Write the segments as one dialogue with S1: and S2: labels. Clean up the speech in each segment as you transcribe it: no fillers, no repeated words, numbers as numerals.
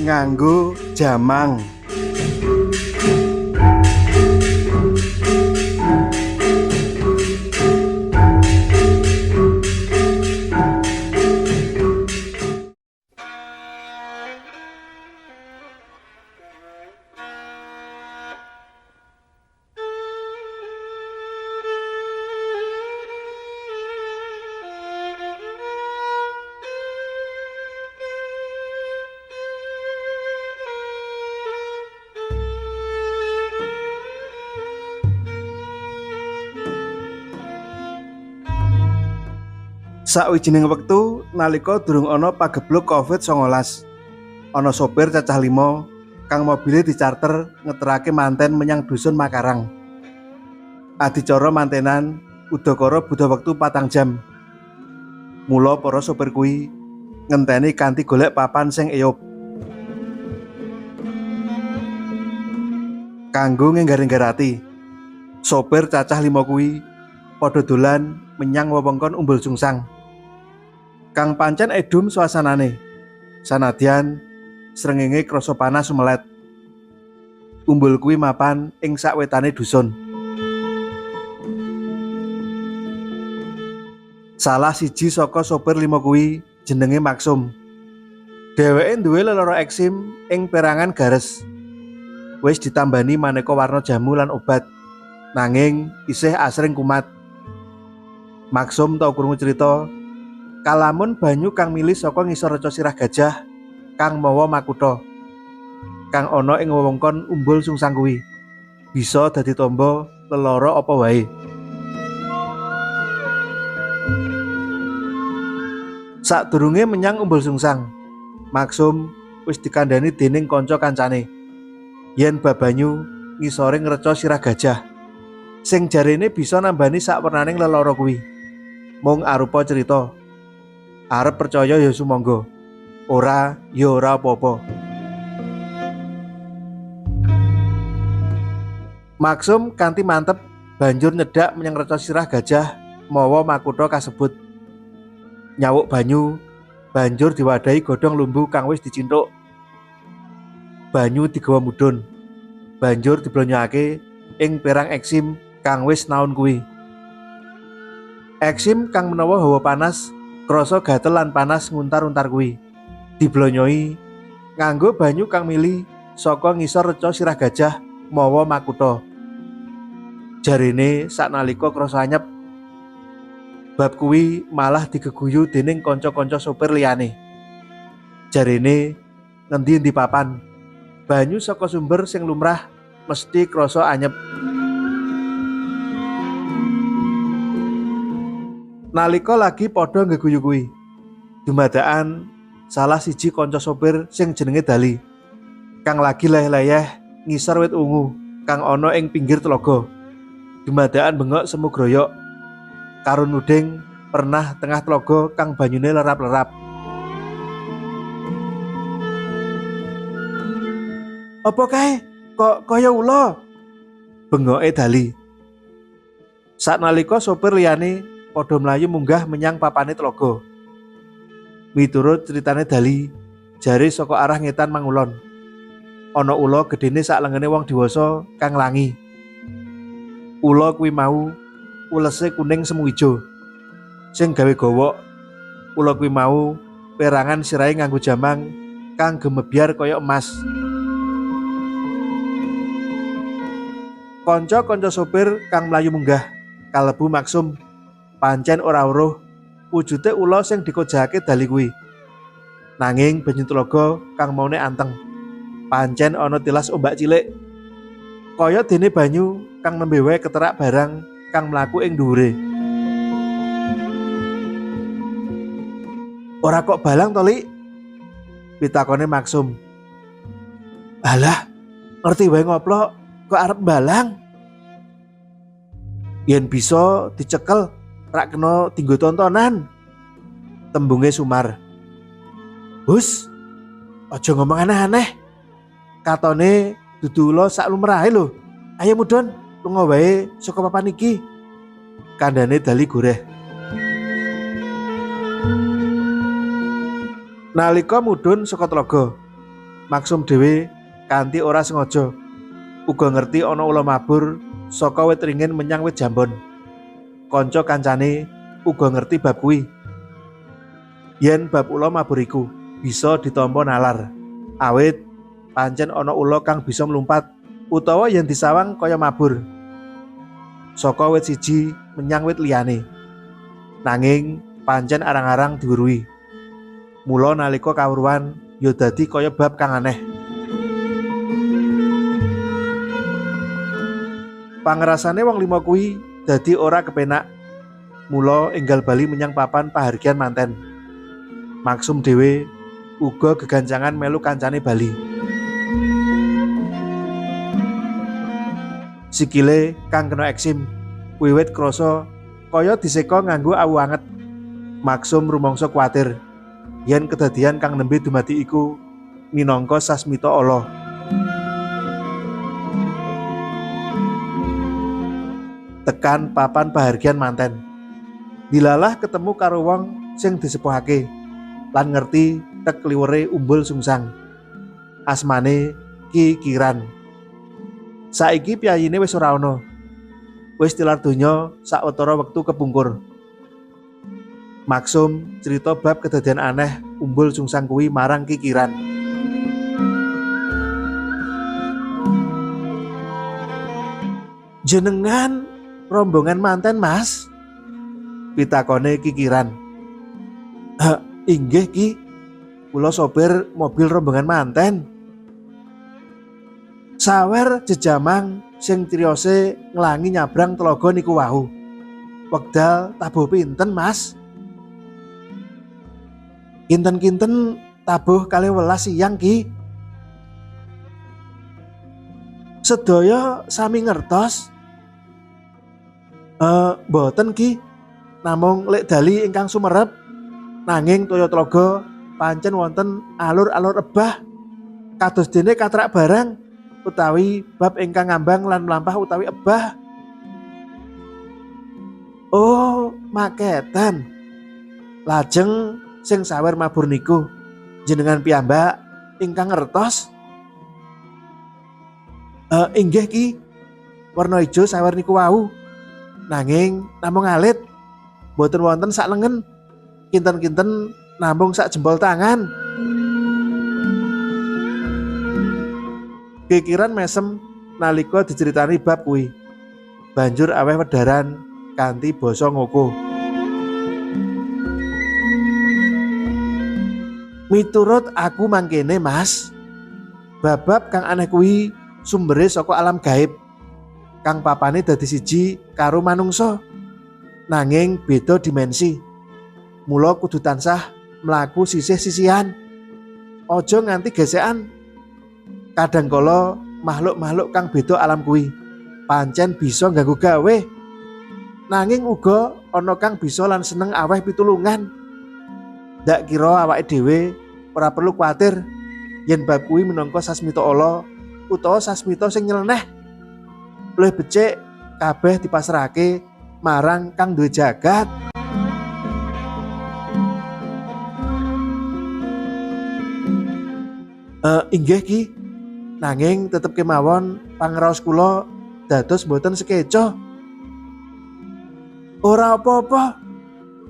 S1: nganggo jamang. Sawijining wektu nalika durung ana pagebluk Covid-19, ana sopir cacah 5 kang mobile dicharter ngeterake manten menyang dusun Makarang. Adicara mantenan udakara butuh wektu 4 jam. Mula para sopir kuwi ngenteni kanthi golek papan sing eyup. Kanggo ngenggar-enggarati, sopir cacah 5 kuwi padha dolan menyang wewengkon Umbul Sungsang. Kang pancen edum suasanane, sanadyan srengenge krasa panas sumelet. Umbul kuwi mapan ing sawetane dusun. Salah siji saka sopir 5 kuwi jenenge Maksum. Dheweke duwe lelara eksim ing perangan gares. Wis ditambani maneka warna jamu lan obat, nanging isih asring kumat. Maksum tau krungu crita kalamun banyu kang mili saka ngisor reca sirah gajah kang mawa makutha kang ana ing wewengkon Umbul Sungsang kuwi bisa dadi tamba lelara apa wae. Sadurunge menyang Umbul Sungsang, Maksum wis dikandhani dening kanca kancane yen babanyu ngisore ngreca sirah gajah sing jarene bisa nambani sakwernaning lelara kuwi. Mung arupa cerita. Arep percaya ya sumangga, ora ya ora apa-apa. Maksum kanthi mantep banjur nyedak menyang reca sirah gajah mawa makutha kasebut. Nyawuk banyu banjur diwadahi godhong lumbu kang wis dicinthuk. Banyu digawa mudhun, banjur diblonyakake ing perang eksim kang wis naun kuwi. Eksim kang menawa hawa panas krasa gatel lan panas nguntar-untar kuwi diblonyoi nganggo banyu kang mili saka ngisor reca sirah gajah mawa makutha. Jarene saknalika krasa anyep, bab kuwi malah digeguyu dening kanca-kanca sopir liyane. Jarene ngendi-endi papan banyu saka sumber sing lumrah mesti krasa anyep. Nalika lagi padha ngeguyu kuwi, dumadakan salah siji kanca sopir sing jenenge Dali, kang lagi leyeh-leyeh ngisor wit ungu kang ana ing pinggir tlaga. Dumadakan bengok semu groyok karo nuding pernah tengah tlaga kang banyune lerap-lerap. "Apa kae? Kok kaya ula?" bengoke Dali. Saknalika sopir liyane padha mlayu munggah menyang papane tlaga. Miturut critane Dali, jare saka arah ngetan mangulon ana ula gedene sak lengene wong diwasa kang langi. Ula kuwi mau ulese kuning semu ijo. Sing gawe gowok, ula kuwi mau perangan sirahe nganggo jamang kang gemebyar kaya emas. Kanca-kanca sopir kang mlayu munggah kalebu Maksum pancen ora weruh wujude ula sing dikojake Dali kuwi. Nanging banyu tlaga kang maune anteng, pancen ana tilas ombak cilik. Kaya dene banyu kang nembe wae keterak barang kang mlaku ing dhuwure. "Ora kok balang to, Lik?" pitakone Maksum. "Alah, ngerti wae ngoplok kok arep balang? Yen bisa dicekel rak kena dienggo tontonan," tembunge Sumar. "Hus, aja ngomong aneh-aneh. Katone dudu ula sak lumrahe lho. Ayo mudhun lunga wae saka papan iki," kandhane Dali goreh. Nalika mudhun saka tlaga, Maksum dhewe kanthi ora sengaja uga ngerti ana ula mabur saka wit ringin menyang wit jambon. Kanca kancane uga ngerti bab kuwi. Yen bab ula mabur iku bisa ditampa nalar. Awit pancen ana ula kang bisa mlumpat utawa yen disawang kaya mabur saka wit siji menyang wit liyane. Nanging pancen arang-arang diweruhi. Mula nalika kawruhan ya dadi kaya bab kang aneh. Pangrasane wong lima kuwi dadi ora kepenak. Mula enggal bali menyang papan pahargyan manten. Maksum dhewe uga gegancangan melu kancane bali. Sikile kang kena eksim wiwit krasa kaya diseka nganggo awu anget. Maksum rumangsa kuwatir yen kedadian kang nembe dumadi iku minangka sasmita ala. Tekan papan pahargyan manten, dilalah ketemu karo wong sing disepuhake lan ngerti tek kliwere umbul sungsang. Asmane Ki Kiran. Saiki piyayine wis ora ana. Wis tilar donya sawetara wektu kepungkur. Maksum cerita bab kedadian aneh umbul sungsang kuwi marang Ki Kiran. Jenengan rombongan manten, Mas? Pitakone Ki Kiran. Inggih Ki, kula sopir mobil rombongan manten. Sawer jejamang sing triyose nglangi nyabrang telaga niku wau. Wekdal tabuh pinten, Mas? Kinten-kinten tabuh 12 siang Ki. Sedaya sami ngertos? Mboten Ki, namung lek dali ingkang sumerep, nanging toya tlaga pancen wonten alur-alur ebah kados dene katrak barang utawi bab ingkang ngambang lan mlampah utawi ebah. Oh, maketan. Lajeng sing sawer mabur niku jenengan piyambak ingkang ngertos? Inggih Ki, warna ijo sawer niku wau. Nanging namung alit, boten wonten sak lengen, kinten-kinten namung sak jempol tangan. Kikiran mesem nalika diceritani bab kuwi. Banjur aweh wedharan kanthi basa ngoko. Miturut aku mangkene, Mas, bab kang aneh kuwi sumbere saka alam gaib. Kang papane dadi siji karo manungsa, nanging beda dimensi. Mula kudu tansah mlaku sisih-sisihan. Aja nganti gesekan. Kadangkala makhluk-makhluk kang beda alam kuwi pancen bisa ngganggu gawe. Nanging uga ana kang bisa lan seneng aweh pitulungan. Ndak kira awake dhewe ora perlu kuwatir yen bab kuwi minangka sasmita ala utawa sasmita sing nyeleneh. Luwih becik kabeh dipasrahake marang kang duwe jagat. Inggih Ki, nanging tetep kemawon pangraos kula dados mboten sekeca. Ora apa-apa,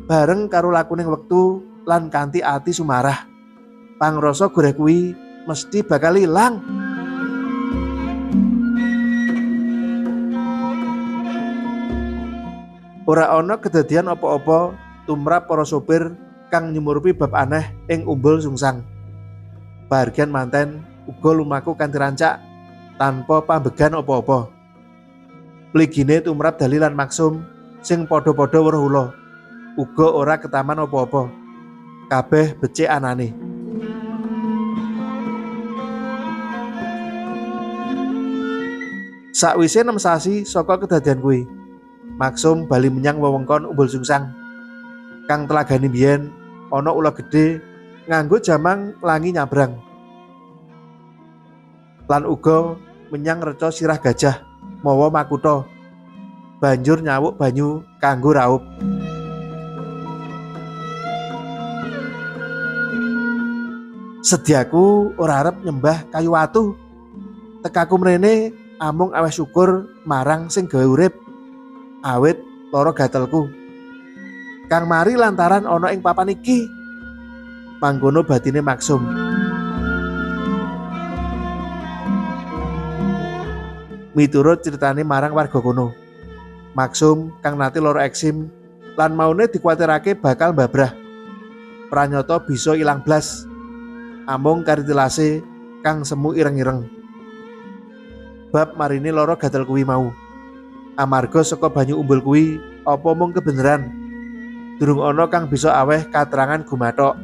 S1: bareng karo lakuning wektu lan kanthi ati sumarah, pangrasa goreh kuwi mesti bakal ilang. Ora ana kedadian apa-apa tumrap para sopir kang nyumurupi bab aneh ing umbul sungsang. Pahargyan manten uga lumaku kanthi rancak tanpa pambegan apa-apa. Pligine tumrap Dali lan Maksum sing padha-padha weruh ula uga ora ketaman apa-apa. Kabeh becik anane. Sakwise 6 sasi saka kedadian kuwi, Maksum bali menyang wewengkon umbul sungsang. Kang telagane biyen ana ula gedhe nganggo jamang langi nyabrang. Lan uga menyang reca sirah gajah mawa makutha. Banjur nyawuk banyu kanggo raup. Sediaku ora arep nyembah kayu watu. Tekaku mrene amung aweh syukur marang sing gawe urip, awit lara gatelku. Kang mari lantaran ana ing papan iki. Mangkono batine maksum. Miturut ceritane marang warga kono, maksum kang nate lara eksim lan maune dikuwatirake bakal mbabrah. Pranyata bisa ilang blas. Amung karitilase kang semu ireng-ireng. Bab marine lara gatel kuwi mau. Amarga saka banyu umbul kuwi apa mung kebeneran. Durung ana kang bisa aweh katerangan gumathok.